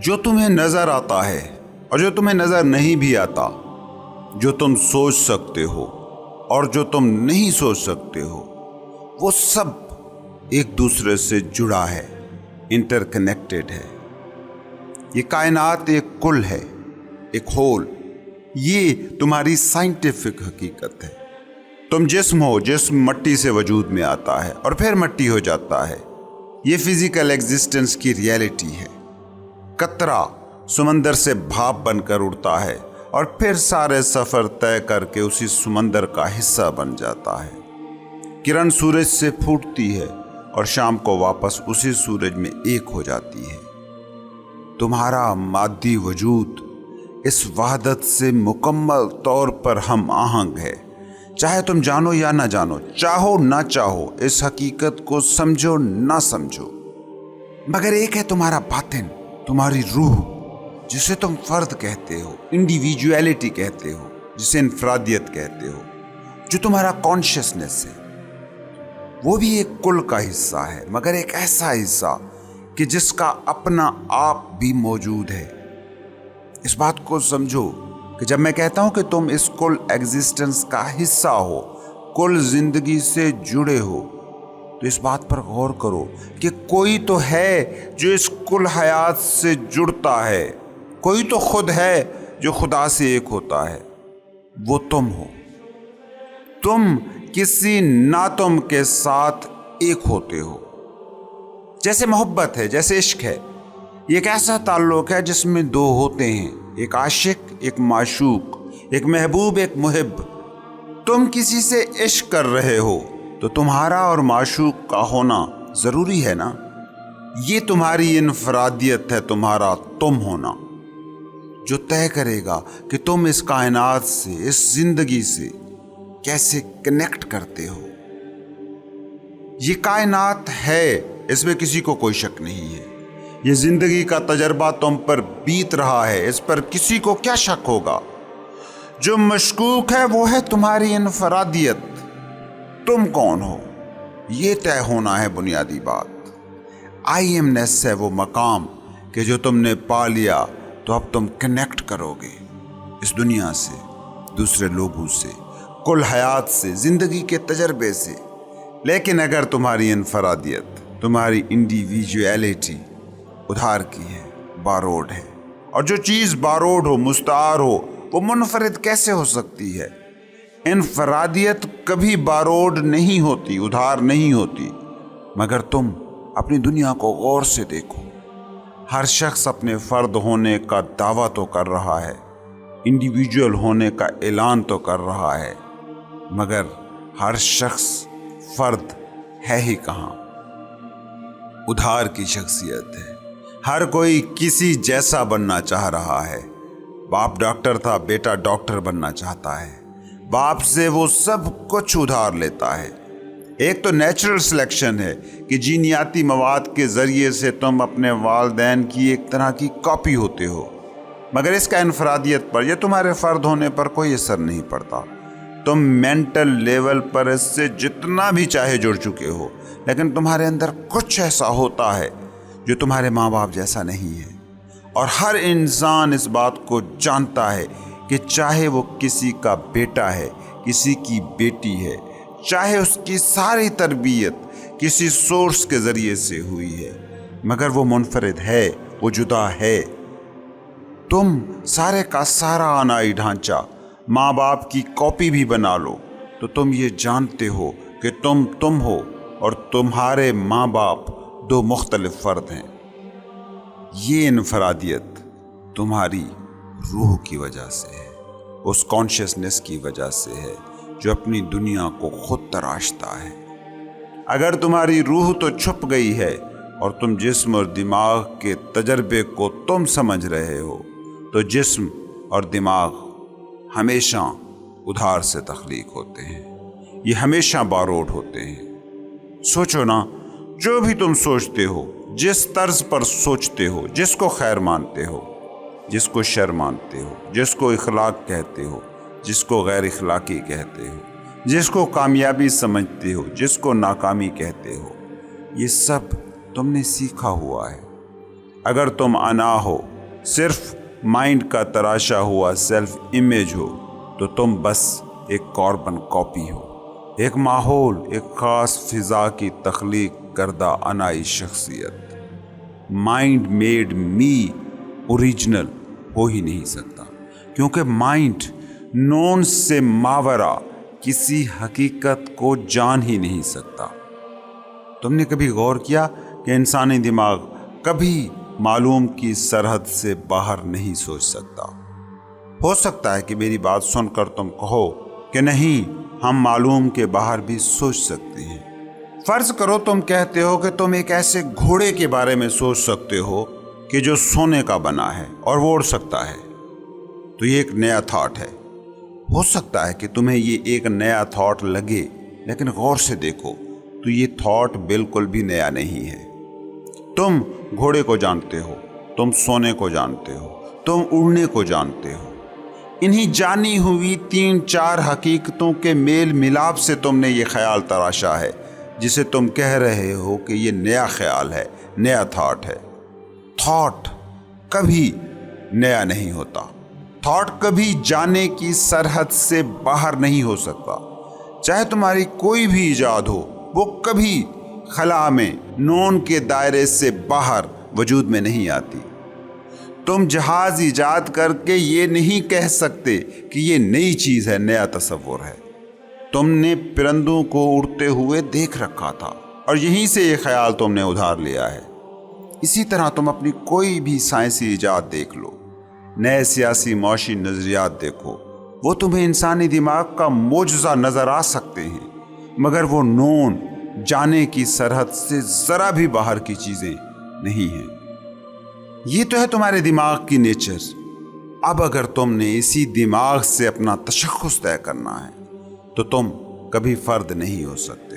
جو تمہیں نظر آتا ہے اور جو تمہیں نظر نہیں بھی آتا، جو تم سوچ سکتے ہو اور جو تم نہیں سوچ سکتے ہو، وہ سب ایک دوسرے سے جڑا ہے، انٹر کنیکٹڈ ہے۔ یہ کائنات ایک کل ہے، ایک ہول۔ یہ تمہاری سائنٹیفک حقیقت ہے۔ تم جسم ہو، جسم مٹی سے وجود میں آتا ہے اور پھر مٹی ہو جاتا ہے۔ یہ فزیکل ایگزسٹنس کی ریئلٹی ہے۔ قطرہ سمندر سے بھاپ بن کر اڑتا ہے اور پھر سارے سفر طے کر کے اسی سمندر کا حصہ بن جاتا ہے۔ کرن سورج سے پھوٹتی ہے اور شام کو واپس اسی سورج میں ایک ہو جاتی ہے۔ تمہارا مادی وجود اس وحدت سے مکمل طور پر ہم آہنگ ہے۔ چاہے تم جانو یا نہ جانو، چاہو نہ چاہو، اس حقیقت کو سمجھو نہ سمجھو۔ مگر ایک ہے تمہارا باطن، تمہاری روح، جسے تم فرد کہتے ہو، انڈیویجویلٹی کہتے ہو، جسے انفرادیت کہتے ہو، جو تمہارا کانشیسنس ہے۔ وہ بھی ایک کل کا حصہ ہے، مگر ایک ایسا حصہ کہ جس کا اپنا آپ بھی موجود ہے۔ اس بات کو سمجھو کہ جب میں کہتا ہوں کہ تم اس کل ایگزسٹنس کا حصہ ہو، کل زندگی سے جڑے ہو، تو اس بات پر غور کرو کہ کوئی تو ہے جو اس کل حیات سے جڑتا ہے، کوئی تو خود ہے جو خدا سے ایک ہوتا ہے۔ وہ تم ہو۔ تم کسی نہ تم کے ساتھ ایک ہوتے ہو۔ جیسے محبت ہے، جیسے عشق ہے، یہ ایک ایسا تعلق ہے جس میں دو ہوتے ہیں، ایک عاشق، ایک معشوق، ایک محبوب، ایک محب۔ تم کسی سے عشق کر رہے ہو تو تمہارا اور معشوق کا ہونا ضروری ہے نا۔ یہ تمہاری انفرادیت ہے، تمہارا تم ہونا، جو طے کرے گا کہ تم اس کائنات سے، اس زندگی سے کیسے کنیکٹ کرتے ہو۔ یہ کائنات ہے، اس میں کسی کو کوئی شک نہیں ہے۔ یہ زندگی کا تجربہ تم پر بیت رہا ہے، اس پر کسی کو کیا شک ہوگا۔ جو مشکوک ہے وہ ہے تمہاری انفرادیت۔ تم کون ہو، یہ طے ہونا ہے بنیادی بات۔ آئی ایمنیس ہے وہ مقام کہ جو تم نے پا لیا تو اب تم کنیکٹ کرو گے اس دنیا سے، دوسرے لوگوں سے، کل حیات سے، زندگی کے تجربے سے۔ لیکن اگر تمہاری انفرادیت، تمہاری انڈیویجویلٹی ادھار کی ہے، باروڈ ہے، اور جو چیز باروڈ ہو، مستعار ہو، وہ منفرد کیسے ہو سکتی ہے؟ انفرادیت کبھی باروڈ نہیں ہوتی، ادھار نہیں ہوتی۔ مگر تم اپنی دنیا کو غور سے دیکھو۔ ہر شخص اپنے فرد ہونے کا دعویٰ تو کر رہا ہے، انڈیویجول ہونے کا اعلان تو کر رہا ہے، مگر ہر شخص فرد ہے ہی کہاں؟ ادھار کی شخصیت ہے۔ ہر کوئی کسی جیسا بننا چاہ رہا ہے۔ باپ ڈاکٹر تھا، بیٹا ڈاکٹر بننا چاہتا ہے۔ باپ سے وہ سب کچھ ادھار لیتا ہے۔ ایک تو نیچرل سلیکشن ہے کہ جینیاتی مواد کے ذریعے سے تم اپنے والدین کی ایک طرح کی کاپی ہوتے ہو، مگر اس کا انفرادیت پر یا تمہارے فرد ہونے پر کوئی اثر نہیں پڑتا۔ تم مینٹل لیول پر اس سے جتنا بھی چاہے جڑ چکے ہو، لیکن تمہارے اندر کچھ ایسا ہوتا ہے جو تمہارے ماں باپ جیسا نہیں ہے۔ اور ہر انسان اس بات کو جانتا ہے کہ چاہے وہ کسی کا بیٹا ہے، کسی کی بیٹی ہے، چاہے اس کی ساری تربیت کسی سورس کے ذریعے سے ہوئی ہے، مگر وہ منفرد ہے، وہ جدا ہے۔ تم سارے کا سارا آنائی ڈھانچہ ماں باپ کی کاپی بھی بنا لو تو تم یہ جانتے ہو کہ تم ہو اور تمہارے ماں باپ دو مختلف فرد ہیں۔ یہ انفرادیت تمہاری روح کی وجہ سے ہے، اس کانشیسنس کی وجہ سے ہے جو اپنی دنیا کو خود تراشتا ہے۔ اگر تمہاری روح تو چھپ گئی ہے اور تم جسم اور دماغ کے تجربے کو تم سمجھ رہے ہو، تو جسم اور دماغ ہمیشہ ادھار سے تخلیق ہوتے ہیں، یہ ہمیشہ باروڈ ہوتے ہیں۔ سوچو نا، جو بھی تم سوچتے ہو، جس طرز پر سوچتے ہو، جس کو خیر مانتے ہو، جس کو شر مانتے ہو، جس کو اخلاق کہتے ہو، جس کو غیر اخلاقی کہتے ہو، جس کو کامیابی سمجھتے ہو، جس کو ناکامی کہتے ہو، یہ سب تم نے سیکھا ہوا ہے۔ اگر تم انا ہو صرف مائنڈ کا تراشا ہوا سیلف امیج ہو تو تم بس ایک کاربن کاپی ہو، ایک ماحول، ایک خاص فضا کی تخلیق کردہ انائی شخصیت۔ مائنڈ میڈ می اوریجنل ہو ہی نہیں سکتا، کیونکہ مائنڈ نون سے ماورا کسی حقیقت کو جان ہی نہیں سکتا۔ تم نے کبھی غور کیا کہ انسانی دماغ کبھی معلوم کی سرحد سے باہر نہیں سوچ سکتا؟ ہو سکتا ہے کہ میری بات سن کر تم کہو کہ نہیں، ہم معلوم کے باہر بھی سوچ سکتے ہیں۔ فرض کرو تم کہتے ہو کہ تم ایک ایسے گھوڑے کے بارے میں سوچ سکتے ہو کہ جو سونے کا بنا ہے اور وہ اڑ سکتا ہے، تو یہ ایک نیا تھاٹ ہے۔ ہو سکتا ہے کہ تمہیں یہ ایک نیا تھاٹ لگے، لیکن غور سے دیکھو تو یہ تھاٹ بالکل بھی نیا نہیں ہے۔ تم گھوڑے کو جانتے ہو، تم سونے کو جانتے ہو، تم اڑنے کو جانتے ہو۔ انہی جانی ہوئی 3-4 حقیقتوں کے میل ملاپ سے تم نے یہ خیال تراشا ہے جسے تم کہہ رہے ہو کہ یہ نیا خیال ہے، نیا تھاٹ ہے۔ تھاٹ کبھی نیا نہیں ہوتا، تھاٹ کبھی جانے کی سرحد سے باہر نہیں ہو سکتا۔ چاہے تمہاری کوئی بھی ایجاد ہو، وہ کبھی خلا میں نون کے دائرے سے باہر وجود میں نہیں آتی۔ تم جہاز ایجاد کر کے یہ نہیں کہہ سکتے کہ یہ نئی چیز ہے، نیا تصور ہے۔ تم نے پرندوں کو اڑتے ہوئے دیکھ رکھا تھا اور یہیں سے یہ خیال تم نے ادھار لیا ہے۔ اسی طرح تم اپنی کوئی بھی سائنسی ایجاد دیکھ لو، نئے سیاسی معاشی نظریات دیکھو، وہ تمہیں انسانی دماغ کا معجزہ نظر آ سکتے ہیں، مگر وہ نون جانے کی سرحد سے ذرا بھی باہر کی چیزیں نہیں ہیں۔ یہ تو ہے تمہارے دماغ کی نیچر۔ اب اگر تم نے اسی دماغ سے اپنا تشخص طے کرنا ہے تو تم کبھی فرد نہیں ہو سکتے۔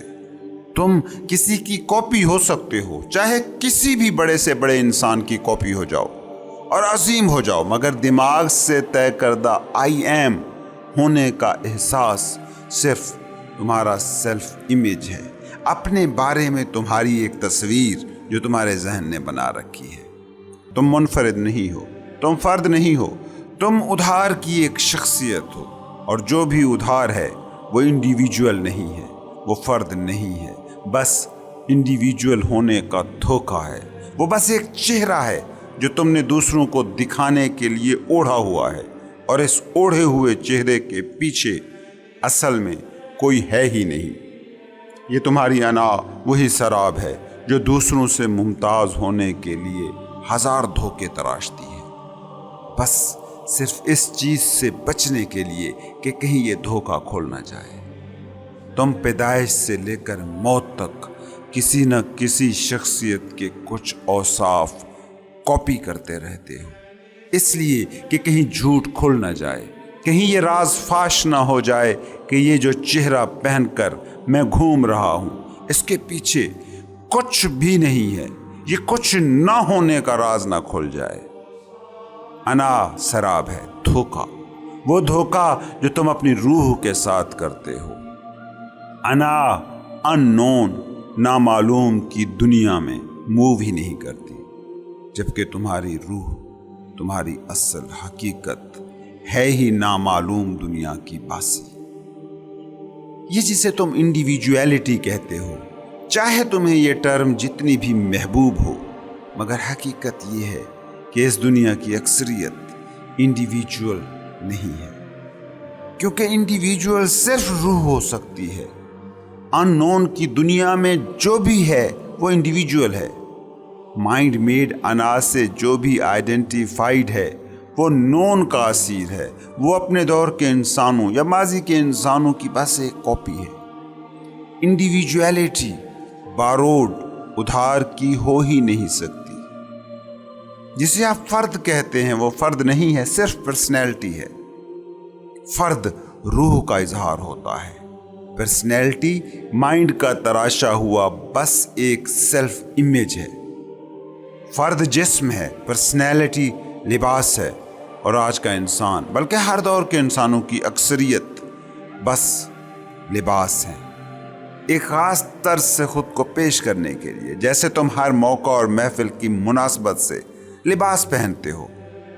تم کسی کی کاپی ہو سکتے ہو، چاہے کسی بھی بڑے سے بڑے انسان کی کاپی ہو جاؤ اور عظیم ہو جاؤ، مگر دماغ سے طے کردہ آئی ایم ہونے کا احساس صرف تمہارا سیلف امیج ہے، اپنے بارے میں تمہاری ایک تصویر جو تمہارے ذہن نے بنا رکھی ہے۔ تم منفرد نہیں ہو، تم فرد نہیں ہو، تم ادھار کی ایک شخصیت ہو، اور جو بھی ادھار ہے وہ انڈیویجول نہیں ہے، وہ فرد نہیں ہے، بس انڈیویجول ہونے کا دھوکہ ہے۔ وہ بس ایک چہرہ ہے جو تم نے دوسروں کو دکھانے کے لیے اوڑھا ہوا ہے، اور اس اوڑھے ہوئے چہرے کے پیچھے اصل میں کوئی ہے ہی نہیں۔ یہ تمہاری انا وہی سراب ہے جو دوسروں سے ممتاز ہونے کے لیے ہزار دھوکے تراشتی ہے، بس صرف اس چیز سے بچنے کے لیے کہ کہیں یہ دھوکہ کھول نہ جائے۔ تم پیدائش سے لے کر موت تک کسی نہ کسی شخصیت کے کچھ اوصاف کاپی کرتے رہتے ہو، اس لیے کہ کہیں جھوٹ کھل نہ جائے، کہیں یہ راز فاش نہ ہو جائے کہ یہ جو چہرہ پہن کر میں گھوم رہا ہوں اس کے پیچھے کچھ بھی نہیں ہے، یہ کچھ نہ ہونے کا راز نہ کھل جائے۔ انا سراب ہے، دھوکہ، وہ دھوکہ جو تم اپنی روح کے ساتھ کرتے ہو۔ انا ان نون، نامعلوم کی دنیا میں موو ہی نہیں کرتی، جبکہ تمہاری روح، تمہاری اصل حقیقت ہے ہی نامعلوم دنیا کی باسی۔ یہ جسے تم انڈیویجویلٹی کہتے ہو، چاہے تمہیں یہ ٹرم جتنی بھی محبوب ہو، مگر حقیقت یہ ہے کہ اس دنیا کی اکثریت انڈیویجول نہیں ہے، کیونکہ انڈیویجول صرف روح ہو سکتی ہے۔ ان نون کی دنیا میں جو بھی ہے وہ انڈیویجول ہے۔ مائنڈ میڈ انا سے جو بھی آئیڈینٹیفائیڈ ہے وہ نون کا اسیر ہے، وہ اپنے دور کے انسانوں یا ماضی کے انسانوں کی بس ایک کاپی ہے۔ انڈیویجویلٹی باروڈ، ادھار کی ہو ہی نہیں سکتی۔ جسے آپ فرد کہتے ہیں وہ فرد نہیں ہے، صرف پرسنالٹی ہے۔ فرد روح کا اظہار ہوتا ہے، پرسنالٹی مائنڈ کا تراشا ہوا بس ایک سیلف امیج ہے۔ فرد جسم ہے، پرسنالٹی لباس ہے، اور آج کا انسان بلکہ ہر دور کے انسانوں کی اکثریت بس لباس ہیں، ایک خاص طرز سے خود کو پیش کرنے کے لیے۔ جیسے تم ہر موقع اور محفل کی مناسبت سے لباس پہنتے ہو،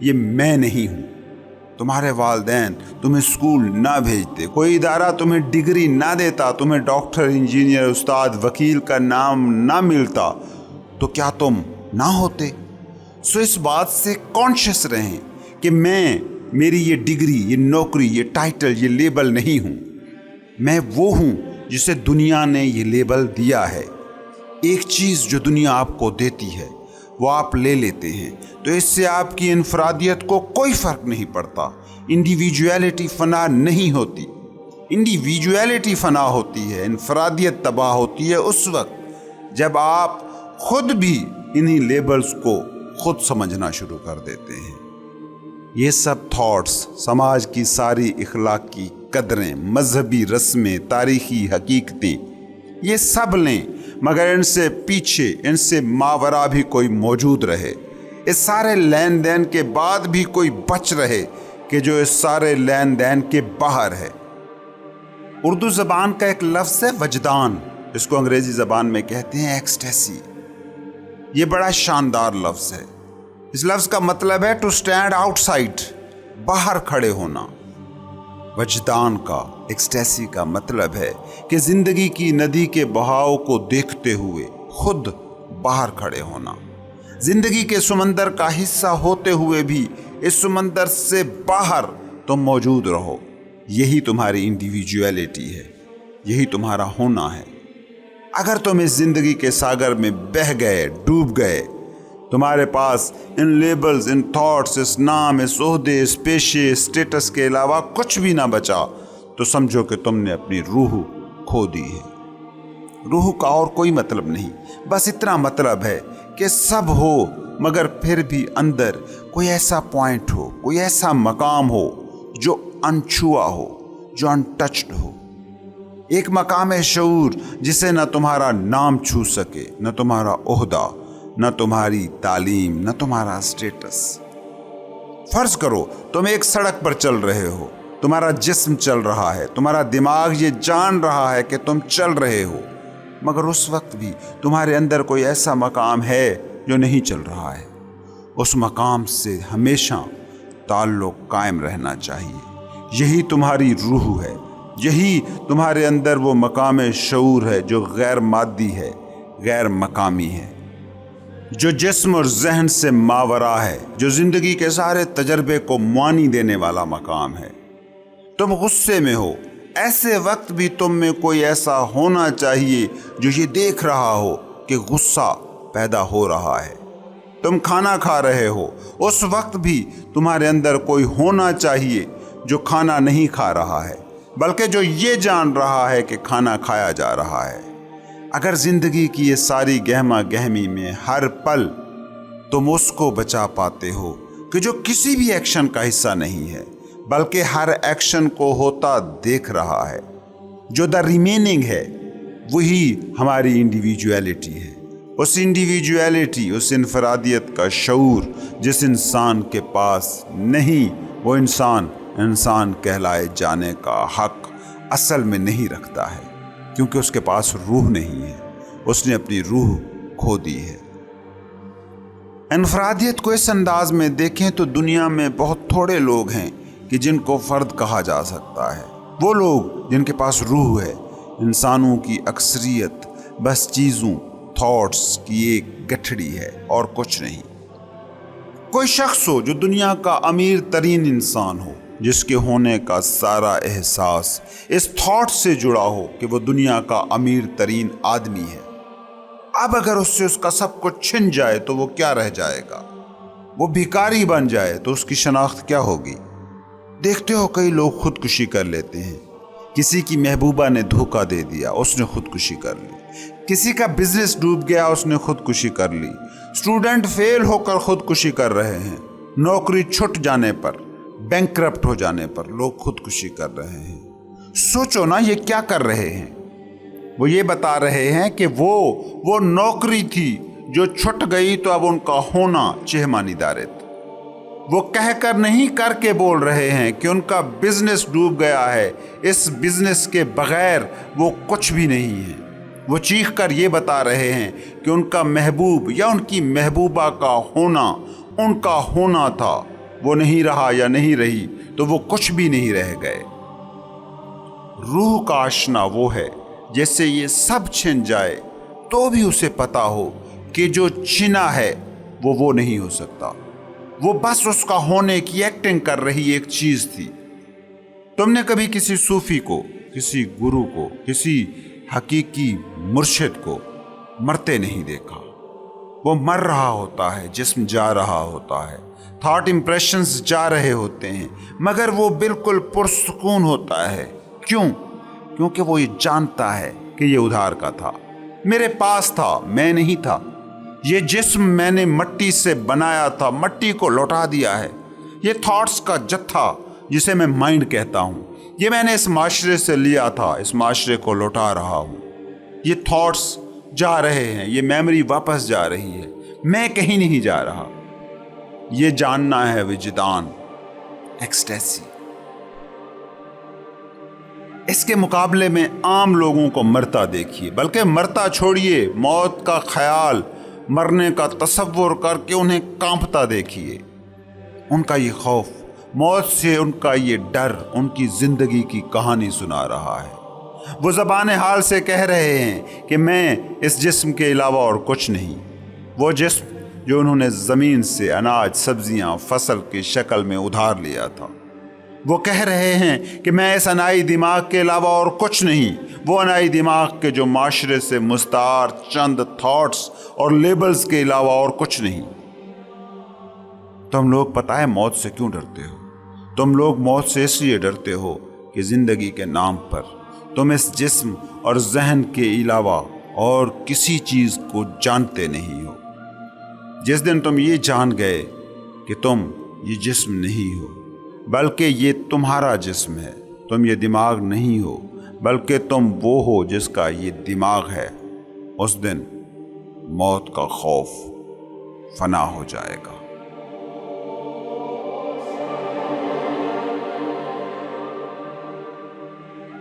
یہ میں نہیں ہوں۔ تمہارے والدین تمہیں اسکول نہ بھیجتے، کوئی ادارہ تمہیں ڈگری نہ دیتا، تمہیں ڈاکٹر، انجینئر، استاد، وکیل کا نام نہ ملتا، تو کیا تم نہ ہوتے؟ سو اس بات سے کانشیس رہیں کہ میری یہ ڈگری، یہ نوکری، یہ ٹائٹل، یہ لیبل نہیں ہوں۔ میں وہ ہوں جسے دنیا نے یہ لیبل دیا ہے۔ ایک چیز جو دنیا آپ کو دیتی ہے وہ آپ لے لیتے ہیں، تو اس سے آپ کی انفرادیت کو کوئی فرق نہیں پڑتا۔ انڈیویجویلٹی فنا نہیں ہوتی۔ انڈیویجویلٹی فنا ہوتی ہے، انفرادیت تباہ ہوتی ہے اس وقت جب آپ خود بھی انہی لیبلز کو خود سمجھنا شروع کر دیتے ہیں۔ یہ سب تھاٹس، سماج کی ساری اخلاقی قدریں، مذہبی رسمیں، تاریخی حقیقتیں، یہ سب لیں، مگر ان سے پیچھے، ان سے ماورا بھی کوئی موجود رہے۔ اس سارے لین دین کے بعد بھی کوئی بچ رہے کہ جو اس سارے لین دین کے باہر ہے۔ اردو زبان کا ایک لفظ ہے وجدان، اس کو انگریزی زبان میں کہتے ہیں ایکسٹیسی۔ یہ بڑا شاندار لفظ ہے۔ اس لفظ کا مطلب ہے ٹو اسٹینڈ آؤٹ سائڈ، باہر کھڑے ہونا۔ وجدان کا، ایکسٹیسی کا مطلب ہے کہ زندگی کی ندی کے بہاؤ کو دیکھتے ہوئے خود باہر کھڑے ہونا، زندگی کے سمندر کا حصہ ہوتے ہوئے بھی اس سمندر سے باہر تم موجود رہو۔ یہی تمہاری انڈیویجویلٹی ہے، یہی تمہارا ہونا ہے۔ اگر تم اس زندگی کے ساگر میں بہہ گئے، ڈوب گئے، تمہارے پاس ان لیبلز، ان تھاٹس، اس نام، اس عہدے، اس پیشے، اسٹیٹس کے علاوہ کچھ بھی نہ بچا، تو سمجھو کہ تم نے اپنی روح کھو دی ہے۔ روح کا اور کوئی مطلب نہیں، بس اتنا مطلب ہے کہ سب ہو مگر پھر بھی اندر کوئی ایسا پوائنٹ ہو، کوئی ایسا مقام ہو جو انچھوا ہو، جو انٹچڈ ہو۔ ایک مقام شعور جسے نہ تمہارا نام چھو سکے، نہ تمہارا عہدہ، نہ تمہاری تعلیم، نہ تمہارا اسٹیٹس۔ فرض کرو تم ایک سڑک پر چل رہے ہو، تمہارا جسم چل رہا ہے، تمہارا دماغ یہ جان رہا ہے کہ تم چل رہے ہو، مگر اس وقت بھی تمہارے اندر کوئی ایسا مقام ہے جو نہیں چل رہا ہے۔ اس مقام سے ہمیشہ تعلق قائم رہنا چاہیے۔ یہی تمہاری روح ہے، یہی تمہارے اندر وہ مقام شعور ہے جو غیر مادی ہے، غیر مقامی ہے، جو جسم اور ذہن سے ماورا ہے، جو زندگی کے سارے تجربے کو معانی دینے والا مقام ہے۔ تم غصے میں ہو، ایسے وقت بھی تم میں کوئی ایسا ہونا چاہیے جو یہ دیکھ رہا ہو کہ غصہ پیدا ہو رہا ہے۔ تم کھانا کھا رہے ہو، اس وقت بھی تمہارے اندر کوئی ہونا چاہیے جو کھانا نہیں کھا رہا ہے، بلکہ جو یہ جان رہا ہے کہ کھانا کھایا جا رہا ہے۔ اگر زندگی کی یہ ساری گہما گہمی میں ہر پل تم اس کو بچا پاتے ہو کہ جو کسی بھی ایکشن کا حصہ نہیں ہے، بلکہ ہر ایکشن کو ہوتا دیکھ رہا ہے، جو دا ریمیننگ ہے، وہی ہماری انڈیویجویلٹی ہے۔ اس انڈیویجویلٹی، اس انفرادیت کا شعور جس انسان کے پاس نہیں، وہ انسان کہلائے جانے کا حق اصل میں نہیں رکھتا ہے، کیونکہ اس کے پاس روح نہیں ہے، اس نے اپنی روح کھو دی ہے۔ انفرادیت کو اس انداز میں دیکھیں تو دنیا میں بہت تھوڑے لوگ ہیں کہ جن کو فرد کہا جا سکتا ہے۔ وہ لوگ جن کے پاس روح ہے۔ انسانوں کی اکثریت بس چیزوں، تھاٹس کی ایک گٹھڑی ہے اور کچھ نہیں۔ کوئی شخص ہو جو دنیا کا امیر ترین انسان ہو، جس کے ہونے کا سارا احساس اس تھاٹ سے جڑا ہو کہ وہ دنیا کا امیر ترین آدمی ہے۔ اب اگر اس سے اس کا سب کچھ چھن جائے تو وہ کیا رہ جائے گا؟ وہ بھکاری بن جائے تو اس کی شناخت کیا ہوگی؟ دیکھتے ہو کئی لوگ خودکشی کر لیتے ہیں۔ کسی کی محبوبہ نے دھوکہ دے دیا، اس نے خودکشی کر لی۔ کسی کا بزنس ڈوب گیا، اس نے خودکشی کر لی۔ اسٹوڈنٹ فیل ہو کر خودکشی کر رہے ہیں۔ نوکری چھٹ جانے پر، بینکرپٹ ہو جانے پر لوگ خودکشی کر رہے ہیں۔ سوچو نا یہ کیا کر رہے ہیں؟ وہ یہ بتا رہے ہیں کہ وہ نوکری تھی جو چھٹ گئی تو اب ان کا ہونا چہمانی دارت۔ وہ کہہ کر نہیں کر کے بول رہے ہیں کہ ان کا بزنس ڈوب گیا ہے، اس بزنس کے بغیر وہ کچھ بھی نہیں ہے۔ وہ چیخ کر یہ بتا رہے ہیں کہ ان کا محبوب یا ان کی محبوبہ کا ہونا ان کا ہونا تھا، وہ نہیں رہا یا نہیں رہی تو وہ کچھ بھی نہیں رہ گئے۔ روح کا آشنا وہ ہے جس سے یہ سب چھن جائے تو بھی اسے پتا ہو کہ جو چھنا ہے وہ نہیں ہو سکتا، وہ بس اس کا ہونے کی ایکٹنگ کر رہی ایک چیز تھی۔ تم نے کبھی کسی صوفی کو، کسی گرو کو، کسی حقیقی مرشد کو مرتے نہیں دیکھا۔ وہ مر رہا ہوتا ہے، جسم جا رہا ہوتا ہے، تھاٹ امپریشنز جا رہے ہوتے ہیں، مگر وہ بالکل پرسکون ہوتا ہے۔ کیوں؟ کیونکہ وہ یہ جانتا ہے کہ یہ ادھار کا تھا، میرے پاس تھا، میں نہیں تھا۔ یہ جسم میں نے مٹی سے بنایا تھا، مٹی کو لوٹا دیا ہے۔ یہ تھاٹس کا جتھا جسے میں مائنڈ کہتا ہوں، یہ میں نے اس معاشرے سے لیا تھا، اس معاشرے کو لوٹا رہا ہوں۔ یہ تھاٹس جا رہے ہیں، یہ میموری واپس جا رہی ہے، میں کہیں نہیں جا رہا۔ یہ جاننا ہے وجدان، ایکسٹیسی۔ اس کے مقابلے میں عام لوگوں کو مرتا دیکھیے، بلکہ مرتا چھوڑیے، موت کا خیال، مرنے کا تصور کر کے انہیں کانپتا دیکھیے۔ ان کا یہ خوف، موت سے ان کا یہ ڈر ان کی زندگی کی کہانی سنا رہا ہے۔ وہ زبان حال سے کہہ رہے ہیں کہ میں اس جسم کے علاوہ اور کچھ نہیں۔ وہ جسم جو انہوں نے زمین سے اناج، سبزیاں، فصل کی شکل میں ادھار لیا تھا، وہ کہہ رہے ہیں کہ میں اس انائی دماغ کے علاوہ اور کچھ نہیں، وہ انائی دماغ کے جو معاشرے سے مستعار چند تھاٹس اور لیبلز کے علاوہ اور کچھ نہیں۔ تم لوگ پتہ ہے موت سے کیوں ڈرتے ہو؟ تم لوگ موت سے اس لیے ڈرتے ہو کہ زندگی کے نام پر تم اس جسم اور ذہن کے علاوہ اور کسی چیز کو جانتے نہیں ہو۔ جس دن تم یہ جان گئے کہ تم یہ جسم نہیں ہو بلکہ یہ تمہارا جسم ہے، تم یہ دماغ نہیں ہو بلکہ تم وہ ہو جس کا یہ دماغ ہے، اس دن موت کا خوف فنا ہو جائے گا۔